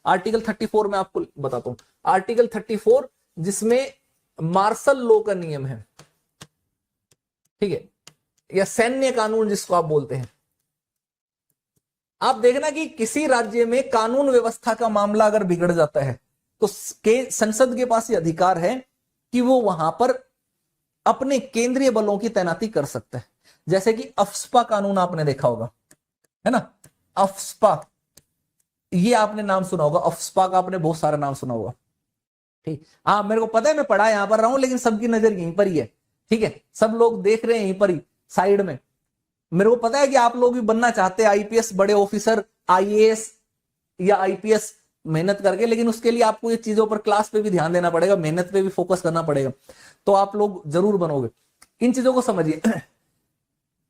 Article 34 में आपको बताता हूं, आर्टिकल 34 जिसमें मार्शल लॉ का नियम है, ठीक है, या सैन्य कानून जिसको आप बोलते हैं। आप देखना कि किसी राज्य में कानून व्यवस्था का मामला अगर बिगड़ जाता है तो संसद के पास ये अधिकार है कि वो वहां पर अपने केंद्रीय बलों की तैनाती कर सकता है। जैसे कि अफ्स्पा कानून आपने देखा होगा, है ना, अफ्स्पा, ये आपने नाम सुना होगा, अफ्स्पा का आपने बहुत सारा नाम सुना होगा, ठीक। हाँ, मेरे को पता है, मैं पढ़ा यहां पर रहा हूं, लेकिन सबकी नजर यहीं पर ही है, ठीक है, सब लोग देख रहे हैं यहीं पर ही साइड में। मेरे को पता है कि आप लोग भी बनना चाहते हैं आईपीएस, बड़े ऑफिसर, आईएएस या आईपीएस मेहनत करके, लेकिन उसके लिए आपको ये चीजों पर, क्लास पे भी ध्यान देना पड़ेगा, मेहनत पे भी फोकस करना पड़ेगा, तो आप लोग जरूर बनोगे। इन चीजों को समझिए।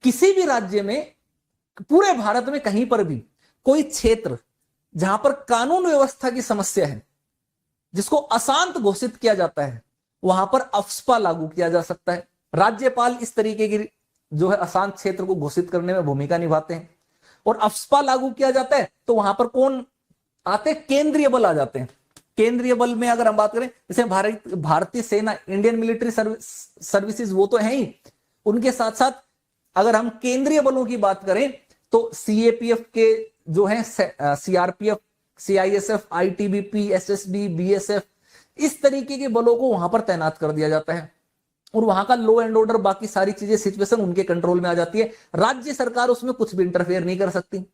किसी भी राज्य में, पूरे भारत में कहीं पर भी कोई क्षेत्र जहां पर कानून व्यवस्था की समस्या है, जिसको अशांत घोषित किया जाता है, वहां पर अफ्स्पा लागू किया जा सकता है। राज्यपाल इस तरीके की जो है अशांत क्षेत्र को घोषित करने में भूमिका निभाते हैं। और अफ्स्पा लागू किया जाता है तो वहां पर कौन आते हैं? केंद्रीय बल आ जाते हैं। केंद्रीय बल में अगर हम बात करें, जैसे भारतीय सेना, इंडियन मिलिट्री सर्विसेज, वो तो है ही, उनके साथ साथ अगर हम केंद्रीय बलों की बात करें तो सीएपीएफ के जो है, CRPF, CISF, ITBP, SSB, BSF, इस तरीके के बलों को वहां पर तैनात कर दिया जाता है। और वहां का लॉ एंड ऑर्डर, बाकी सारी चीजें, सिचुएशन उनके कंट्रोल में आ जाती है। राज्य सरकार उसमें कुछ भी इंटरफेयर नहीं कर सकती,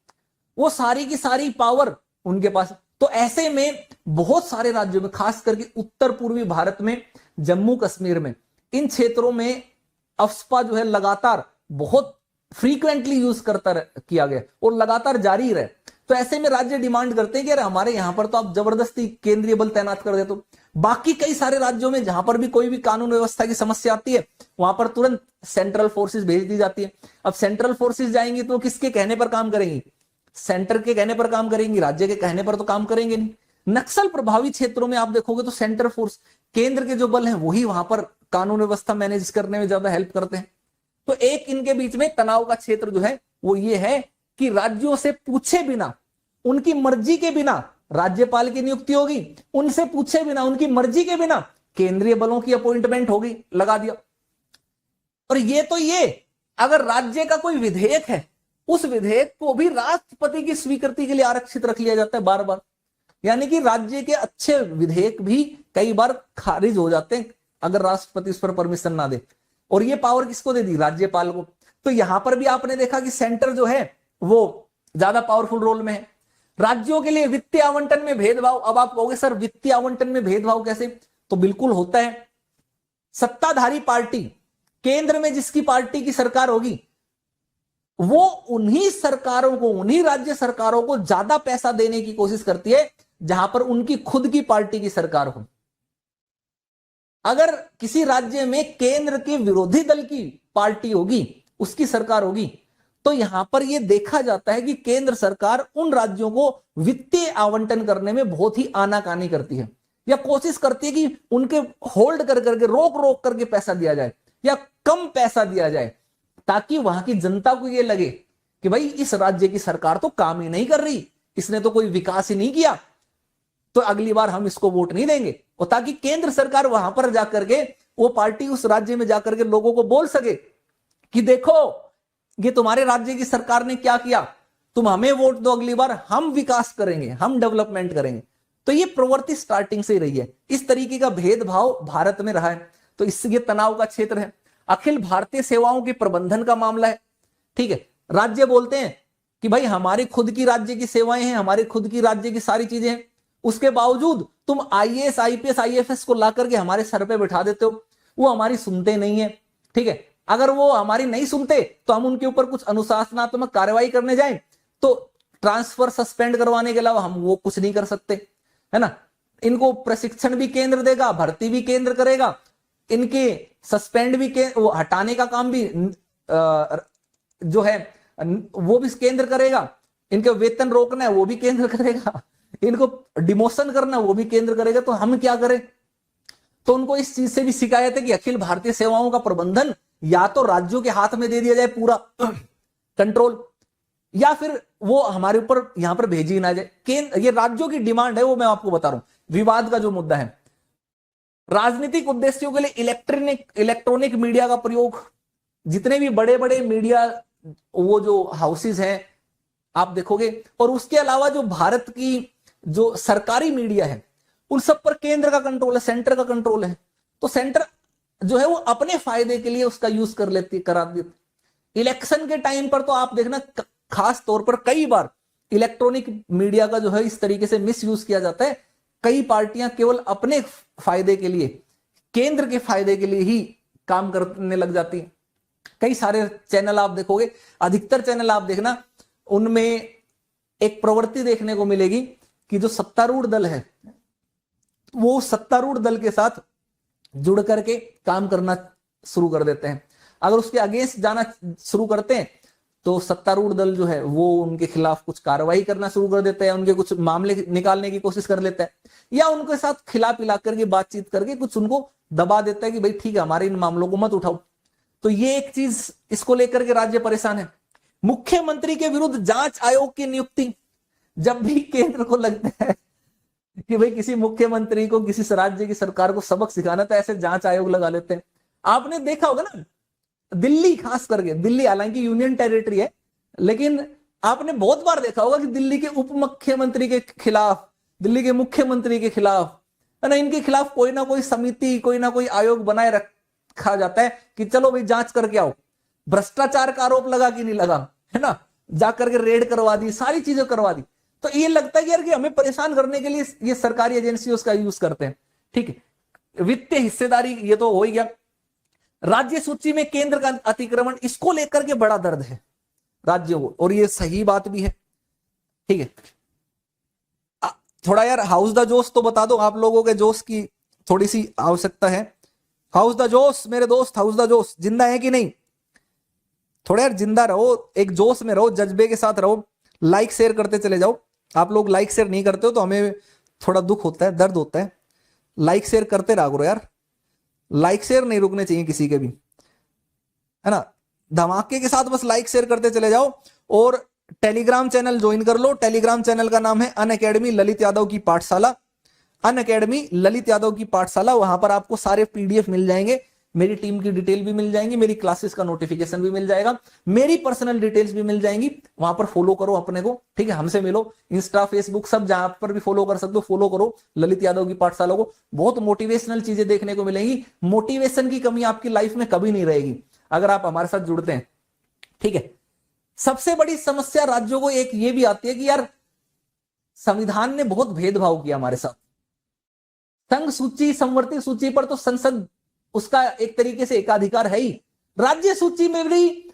वो सारी की सारी पावर उनके पास। तो ऐसे में बहुत सारे राज्यों में, खास करके उत्तर पूर्वी भारत में, जम्मू कश्मीर में, इन क्षेत्रों में अफ्स्पा जो है लगातार बहुत फ्रीक्वेंटली यूज किया गया और लगातार जारी रहे। तो ऐसे में राज्य डिमांड करते हैं कि अरे हमारे यहां पर तो आप जबरदस्ती केंद्रीय बल तैनात कर देते हो। बाकी कई सारे राज्यों में जहां पर भी कोई भी कानून व्यवस्था की समस्या आती है, वहां पर तुरंत सेंट्रल फोर्सेस भेज दी जाती है। अब सेंट्रल फोर्सेस जाएंगी तो किसके कहने पर काम करेंगी? सेंटर के कहने पर काम करेंगी, राज्य के कहने पर तो काम करेंगे नहीं। नक्सल प्रभावित क्षेत्रों में आप देखोगे तो सेंट्रल फोर्स, केंद्र के जो बल हैं, वही वहां पर कानून व्यवस्था मैनेज करने में ज्यादा हेल्प करते हैं। तो एक इनके बीच में तनाव का क्षेत्र जो है वो ये है कि राज्यों से पूछे बिना, उनकी मर्जी के बिना राज्यपाल की नियुक्ति होगी, उनसे पूछे बिना, उनकी मर्जी के बिना केंद्रीय बलों की अपॉइंटमेंट होगी, लगा दिया। और ये अगर राज्य का कोई विधेयक है, उस विधेयक को भी राष्ट्रपति की स्वीकृति के लिए आरक्षित रख लिया जाता है बार बार। यानी कि राज्य के अच्छे विधेयक भी कई बार खारिज हो जाते हैं अगर राष्ट्रपति उस पर परमिशन ना दे। और ये पावर किसको दे दी? राज्यपाल को। तो यहां पर भी आपने देखा कि सेंटर जो है वो ज्यादा पावरफुल रोल में है। राज्यों के लिए वित्तीय आवंटन में भेदभाव। अब आप कहोगे सर वित्तीय आवंटन में भेदभाव कैसे? तो बिल्कुल होता है। सत्ताधारी पार्टी, केंद्र में जिसकी पार्टी की सरकार होगी, वो उन्हीं सरकारों को, उन्हीं राज्य सरकारों को ज्यादा पैसा देने की कोशिश करती है जहां पर उनकी खुद की पार्टी की सरकार हो। अगर किसी राज्य में केंद्र के विरोधी दल की पार्टी होगी, उसकी सरकार होगी, तो यहां पर यह देखा जाता है कि केंद्र सरकार उन राज्यों को वित्तीय आवंटन करने में बहुत ही आनाकानी करती है, या कोशिश करती है कि उनके होल्ड कर करके, रोक रोक करके पैसा दिया जाए या कम पैसा दिया जाए, ताकि वहां की जनता को यह लगे कि भाई इस राज्य की सरकार तो काम ही नहीं कर रही, इसने तो कोई विकास ही नहीं किया, तो अगली बार हम इसको वोट नहीं देंगे। और ताकि केंद्र सरकार वहां पर जाकर के, वो पार्टी उस राज्य में जाकर के लोगों को बोल सके कि देखो ये तुम्हारे राज्य की सरकार ने क्या किया, तुम हमें वोट दो, अगली बार हम विकास करेंगे, हम डेवलपमेंट करेंगे। तो ये प्रवृत्ति स्टार्टिंग से ही रही है। इस तरीके का भेदभाव भारत में रहा है, तो इससे ये तनाव का क्षेत्र है। अखिल भारतीय सेवाओं के प्रबंधन का मामला है, ठीक है। राज्य बोलते हैं कि भाई हमारी खुद की राज्य की सेवाएं हैं, हमारी खुद की राज्य की सारी चीजें हैं, उसके बावजूद तुम आईएएस, आईपीएस, आईएफएस को ला करके हमारे सर पे बिठा देते हो, वो हमारी सुनते नहीं है, ठीक है। अगर वो हमारी नहीं सुनते तो हम उनके ऊपर कुछ अनुशासनात्मक कार्रवाई करने जाएं तो ट्रांसफर, सस्पेंड करवाने के अलावा हम वो कुछ नहीं कर सकते, है ना। इनको प्रशिक्षण भी केंद्र देगा, भर्ती भी केंद्र करेगा, इनके सस्पेंड भी वो हटाने का काम भी जो है वो भी केंद्र करेगा, इनके वेतन रोकना है वो भी केंद्र करेगा, इनको डिमोशन करना वो भी केंद्र करेगा। तो हम क्या करें? तो उनको इस चीज से भी शिकायत है कि अखिल भारतीय सेवाओं का प्रबंधन या तो राज्यों के हाथ में दे दिया जाए पूरा कंट्रोल, या फिर वो हमारे ऊपर यहां पर भेजी ना जाए। ये राज्यों की डिमांड है, वो मैं आपको बता रहा हूं। विवाद का जो मुद्दा है, राजनीतिक उद्देश्यों के लिए इलेक्ट्रॉनिक मीडिया का प्रयोग, जितने भी बड़े बड़े मीडिया वो जो हाउसेस हैं आप देखोगे, और उसके अलावा जो भारत की जो सरकारी मीडिया है उन सब पर केंद्र का कंट्रोल है, सेंटर का कंट्रोल है। तो सेंटर जो है वो अपने फायदे के लिए उसका यूज करा देती। इलेक्शन के टाइम पर तो आप देखना खास तौर पर कई बार इलेक्ट्रॉनिक मीडिया का जो है इस तरीके से मिस यूज किया जाता है। कई पार्टियां केवल अपने फायदे के लिए, केंद्र के फायदे के लिए ही काम करने लग जाती है। कई सारे चैनल आप देखोगे, अधिकतर चैनल आप देखना, उनमें एक प्रवृत्ति देखने को मिलेगी कि जो सत्तारूढ़ दल है वो सत्तारूढ़ दल के साथ जुड़ करके काम करना शुरू कर देते हैं। अगर उसके अगेंस्ट जाना शुरू करते हैं तो सत्तारूढ़ दल जो है वो उनके खिलाफ कुछ कार्रवाई करना शुरू कर देता है, उनके कुछ मामले निकालने की कोशिश कर लेता है, या उनके साथ खिला पिला करके बातचीत करके कुछ उनको दबा देता है कि भाई ठीक है हमारे इन मामलों को मत उठाओ। तो ये एक चीज, इसको लेकर के राज्य परेशान है। मुख्यमंत्री के विरुद्ध जांच आयोग की नियुक्ति, जब भी केंद्र को लगता है कि भाई किसी मुख्यमंत्री को, किसी राज्य की सरकार को सबक सिखाना, तो ऐसे जांच आयोग लगा लेते हैं। आपने देखा होगा ना, दिल्ली खास करके, दिल्ली हालांकि यूनियन टेरिटरी है, लेकिन आपने बहुत बार देखा होगा कि दिल्ली के उप मुख्यमंत्री के खिलाफ, दिल्ली के मुख्यमंत्री के खिलाफ, है ना, इनके खिलाफ कोई ना कोई समिति, कोई ना कोई आयोग बनाए रखा जाता है कि चलो भाई जांच करके आओ। भ्रष्टाचार का आरोप लगा कि नहीं लगा, है ना, जाकर के रेड करवा दी, सारी चीजें करवा दी। तो ये लगता है कि यार कि हमें परेशान करने के लिए ये सरकारी एजेंसी उसका यूज करते हैं। ठीक है, वित्तीय हिस्सेदारी ये तो हो ही गया। राज्य सूची में केंद्र का अतिक्रमण, इसको लेकर के बड़ा दर्द है राज्यों को, और ये सही बात भी है। ठीक है, थोड़ा यार हाउस द जोश तो बता दो, आप लोगों के जोश की थोड़ी सी आवश्यकता है। हाउस द जोश मेरे दोस्त, हाउस द जोश जिंदा है कि नहीं? थोड़ा यार जिंदा रहो, एक जोश में रहो, जज्बे के साथ रहो, लाइक शेयर करते चले जाओ। आप लोग लाइक शेयर नहीं करते हो तो हमें थोड़ा दुख होता है, दर्द होता है। लाइक शेयर करते रहा करो यार, लाइक शेयर नहीं रुकने चाहिए किसी के भी, है ना, धमाके के साथ बस लाइक शेयर करते चले जाओ। और टेलीग्राम चैनल ज्वाइन कर लो। टेलीग्राम चैनल का नाम है अनअकैडमी ललित यादव की पाठशाला, अनअकैडमी ललित यादव की पाठशाला। वहां पर आपको सारे पीडीएफ मिल जाएंगे, मेरी टीम की डिटेल भी मिल जाएंगी, मेरी क्लासेस का नोटिफिकेशन भी मिल जाएगा, मेरी पर्सनल डिटेल्स भी मिल जाएंगी। वहां पर फॉलो करो अपने को, ठीक है, हमसे मिलो, इंस्टा फेसबुक सब जहां पर भी फॉलो कर सकते हो फॉलो करो ललित यादव की पाठशाला को। बहुत मोटिवेशनल चीजें देखने को मिलेंगी। मोटिवेशन की कमी आपकी लाइफ में कभी नहीं रहेगी अगर आप हमारे साथ जुड़ते हैं। ठीक है, सबसे बड़ी समस्या राज्यों को एक ये भी आती है कि यार संविधान ने बहुत भेदभाव किया हमारे साथ। संघ सूची, संवर्ती सूची पर तो संसद उसका एक तरीके से एकाधिकार है ही, राज्य सूची में भी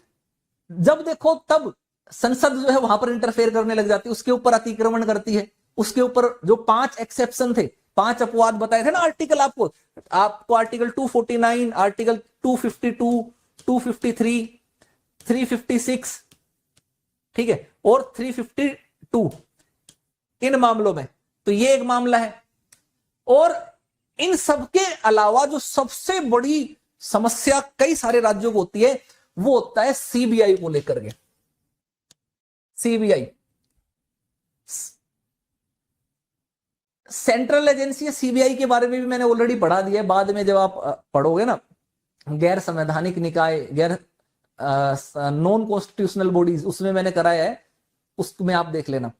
जब देखो तब संसद जो है वहां पर इंटरफेयर करने लग जाती है, उसके ऊपर अतिक्रमण करती है। उसके ऊपर जो 5 एक्सेप्शन थे, 5 अपवाद बताए थे ना आर्टिकल, आपको आर्टिकल 249, आर्टिकल 252, 253, 356, ठीक है, और 352 इन मामलों में, तो ये एक मामला है। और इन सबके अलावा जो सबसे बड़ी समस्या कई सारे राज्यों को होती है वो होता है सीबीआई को लेकर के। सीबीआई सेंट्रल एजेंसी है। सीबीआई के बारे में भी मैंने ऑलरेडी पढ़ा दिया है, बाद में जब आप पढ़ोगे ना, गैर संवैधानिक निकाय, गैर नॉन कॉन्स्टिट्यूशनल बॉडीज, उसमें मैंने कराया है, उसमें आप देख लेना।